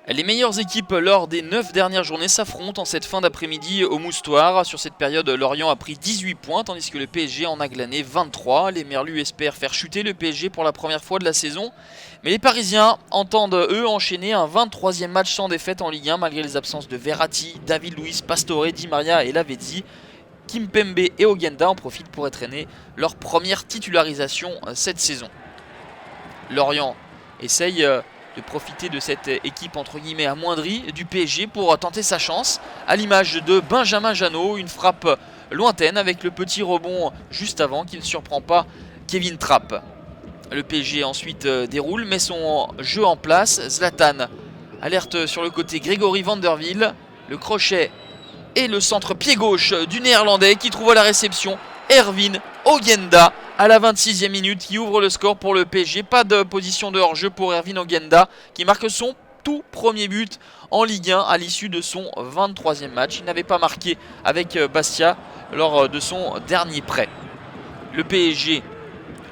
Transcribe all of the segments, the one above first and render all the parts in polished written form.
Les meilleures équipes lors des 9 dernières journées s'affrontent en cette fin d'après-midi au Moustoir. Sur cette période, Lorient a pris 18 points tandis que le PSG en a glané 23. Les Merlus espèrent faire chuter le PSG pour la première fois de la saison. Mais les Parisiens entendent eux enchaîner un 23e match sans défaite en Ligue 1 malgré les absences de Verratti, David Luiz, Pastore, Di Maria et Lavezzi. Kimpembe et Ogenda en profitent pour entraîner leur première titularisation cette saison. Lorient essaye de profiter de cette équipe entre guillemets amoindrie du PSG pour tenter sa chance, à l'image de Benjamin Janot, une frappe lointaine avec le petit rebond juste avant qui ne surprend pas Kevin Trapp. Le PSG ensuite déroule, met son jeu en place. Zlatan alerte sur le côté Grégory Vanderville, le crochet et le centre pied gauche du néerlandais qui trouve à la réception Ervin Ogenda à la 26e minute qui ouvre le score pour le PSG. Pas de position de hors-jeu pour Ervin Ogenda qui marque son tout premier but en Ligue 1 à l'issue de son 23e match. Il n'avait pas marqué avec Bastia lors de son dernier prêt. Le PSG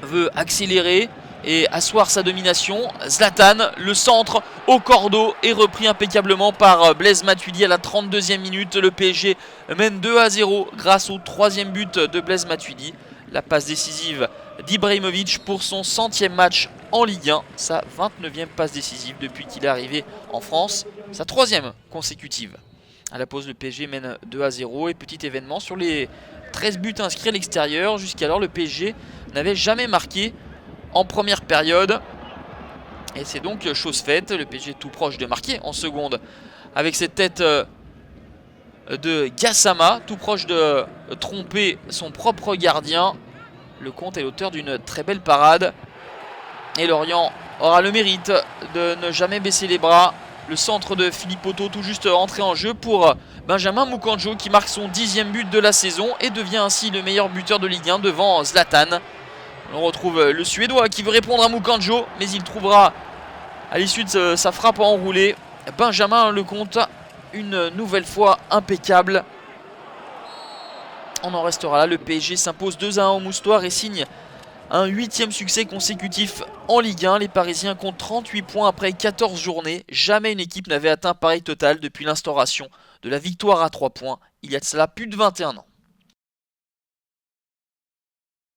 veut accélérer et asseoir sa domination. Zlatan, le centre au cordeau est repris impeccablement par Blaise Matuidi à la 32e minute. Le PSG mène 2-0 grâce au 3e but de Blaise Matuidi. La passe décisive d'Ibrahimovic pour son 100e match en Ligue 1. Sa 29e passe décisive depuis qu'il est arrivé en France. Sa 3e consécutive. À la pause, le PSG mène 2-0 et petit événement sur les 13 buts inscrits à l'extérieur. Jusqu'alors, le PSG n'avait jamais marqué en première période. Et c'est donc chose faite. Le PSG est tout proche de marquer en seconde avec cette tête de Gassama, tout proche de tromper son propre gardien. Le Comte est l'auteur d'une très belle parade. Et Lorient aura le mérite de ne jamais baisser les bras. Le centre de Philippe Otto tout juste entré en jeu pour Benjamin Moukandjo qui marque son 10e but de la saison et devient ainsi le meilleur buteur de Ligue 1 devant Zlatan. On retrouve le Suédois qui veut répondre à Moukandjo, mais il trouvera à l'issue de sa frappe enroulée Benjamin Lecomte, une nouvelle fois impeccable. On en restera là, le PSG s'impose 2-1 au Moustoir et signe un 8e succès consécutif en Ligue 1. Les Parisiens comptent 38 points après 14 journées. Jamais une équipe n'avait atteint pareil total depuis l'instauration de la victoire à 3 points il y a de cela plus de 21 ans.